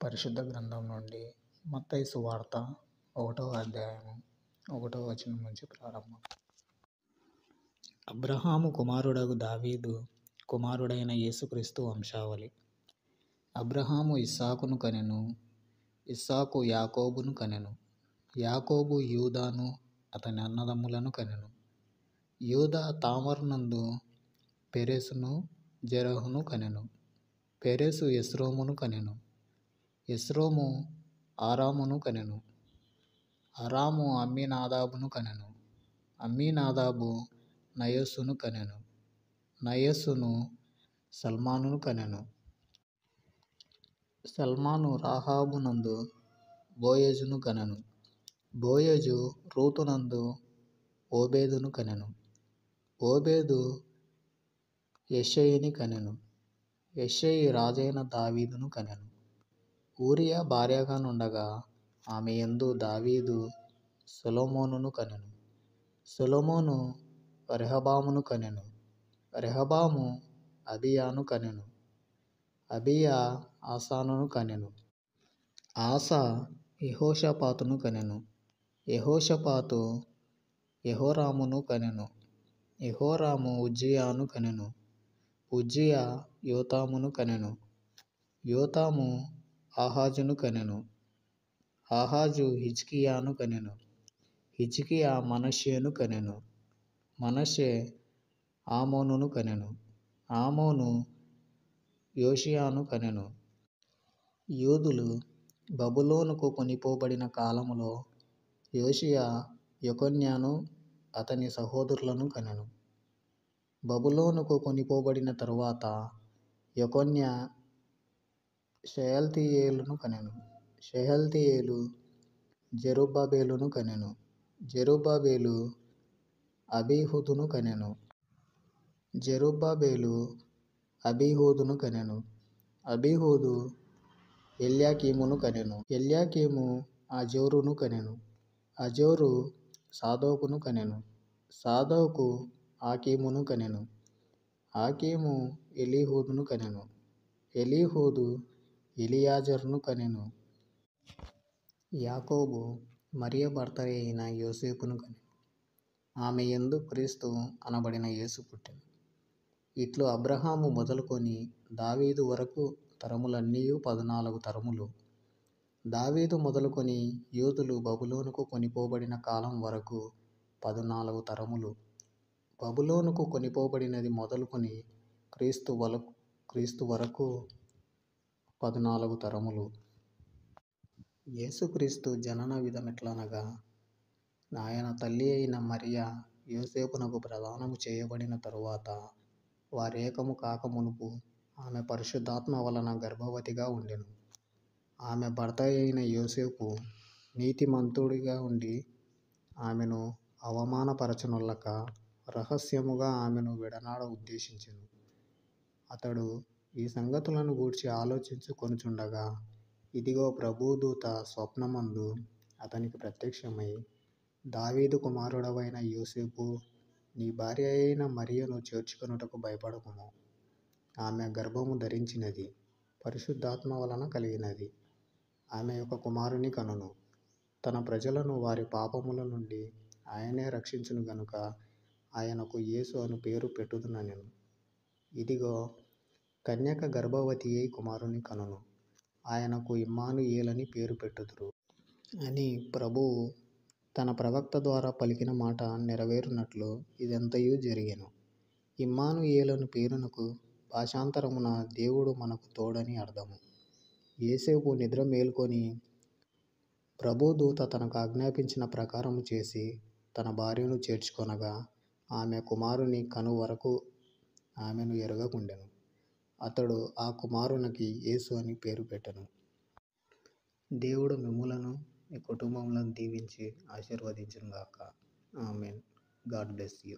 పరిశుద్ధ గ్రంథం నుండి మత్తయి సువార్త 1వ అధ్యాయము 1వ వచనం నుంచి ప్రారంభం. అబ్రహాము కుమారుడగు దావీదు కుమారుడైన యేసుక్రీస్తు వంశావళి. అబ్రహాము ఇస్సాకును కనెను, ఇస్సాకు యాకోబును కనెను, యాకోబు యూదాను అతని అన్నదమ్ములను కనెను, యూదా తామారునందు పెరెసును జెరహును కనెను, పెరెసు ఎస్రోమును కనెను, ఎస్రోము ఆరామును కనెను, ఆరాము అమ్మీనాదాబును కనెను, అమ్మీనాదాబు నయస్సును కనెను, నయస్సును సల్మానును కనెను, సల్మాను రాహాబునందు బోయజును కనెను, బోయజు రూతునందు ఓబేదును కనెను, ఓబేదు యెషయిని కనెను, యెషయి రాజైన దావీదును కనెను. ఊరియా భార్యగా నుండగా ఆమె యందు దావీదు సొలొమోనును కనెను, సొలొమోను రెహబామును కనెను, రెహబాము అబీయాను కనెను, అబీయా ఆసానును కనెను, ఆసా యెహోషాపాతును కనెను, యెహోషాపాతు యెహోరామును కనెను, యెహోరాము ఉజ్జియాను కనెను, ఉజ్జియా యోతామును కనెను, యోతాము ఆహాజును కనెను, ఆహాజు హిజ్కియాను కనెను, హిజ్కియా మనష్షేను కనెను, మనష్షే ఆమోనును కనెను, ఆమోను యోషియాను కనెను. యూదులు బబులోనుకు కొనిపోబడిన కాలములో యోషియా యెకొన్యాను అతని సహోదరులను కనెను. బబులోనుకు కొనిపోబడిన తరువాత యెకొన్యా షయల్తీయేలును కనెను, షయల్తీయేలు జెరుబ్బబేలును కనెను, జెరుబ్బబేలు అబీహూదును కనెను, జెరుబ్బబేలు అబీహూదును కనెను, అబీహూదు ఎల్యాకీమును కనెను, ఎల్యాకీము అజోరును కనెను, అజోరు సాదోకును కనెను, సాదోకు ఆకీమును కనెను, ఆకీము ఎలీహూదును కనెను, ఎలీహూదు ఎలియాజరును కనెను. యాకోబు మరియ భర్త అయిన యోసేపును కనెను, ఆమె యందు క్రీస్తు అనబడిన యేసు పుట్టెను. ఇట్లు అబ్రహాము మొదలుకొని దావీదు వరకు తరములన్నీయు 14 తరములు. దావీదు మొదలుకొని యూదులు బబులోనుకు కొనిపోబడిన కాలం వరకు 14 తరములు. బబులోనుకు కొనిపోబడినది మొదలుకొని క్రీస్తు వరకు 14 తరములు. యేసుక్రీస్తు జనన విధమెట్లనగా, ఆయన తల్లి అయిన మరియ యోసేపునకు ప్రదానము చేయబడిన తరువాత వారేకము కాక మునుపు ఆమె పరిశుద్ధాత్మ వలన గర్భవతిగా ఉండెను. ఆమె భర్త అయిన యోసేపు నీతిమంతుడిగా ఉండి ఆమెను అవమానపరచనొల్లక రహస్యముగా ఆమెను విడనాడ ఉద్దేశించెను. అతడు ఈ సంగతులను గూర్చి ఆలోచించుకొనుచుండగా, ఇదిగో ప్రభువు దూత స్వప్నమందు అతనికి ప్రత్యక్షమై, దావీదు కుమారుడవైన యోసేపు, నీ భార్య అయిన మరియను చేర్చుకొనుటకు భయపడకుము. ఆమె గర్భము ధరించినది పరిశుద్ధాత్మ వలన కలిగినది. ఆమె ఒక కుమారుని కనును. తన ప్రజలను వారి పాపముల నుండి ఆయనే రక్షించును గనుక ఆయనకు యేసు అను పేరు పెట్టుదుననెను. ఇదిగో, కన్యక గర్భవతియై కుమారుని కనును. ఆయనకు ఇమ్మానుయేలని పేరు పెట్టుదురు అని ప్రభువు తన ప్రవక్త ద్వారా పలికిన మాట నెరవేరునట్లు ఇదంతయు జరిగెను. ఇమ్మానుయేలను పేరునకు భాషాంతరమున దేవుడు మనకు తోడని అర్థము. యోసేపు నిద్ర మేల్కొని ప్రభుదూత తనకు ఆజ్ఞాపించిన ప్రకారము చేసి తన భార్యను చేర్చుకొనగా, ఆమె కుమారుని కను వరకు ఆమెను ఎరుగకుండెను. అతడు ఆ కుమారునికి యేసు అని పేరు పెట్టెను. దేవుడు మిమ్ములను మీ కుటుంబములను దీవించి ఆశీర్వదించును గాక. ఆమేన్. God bless you.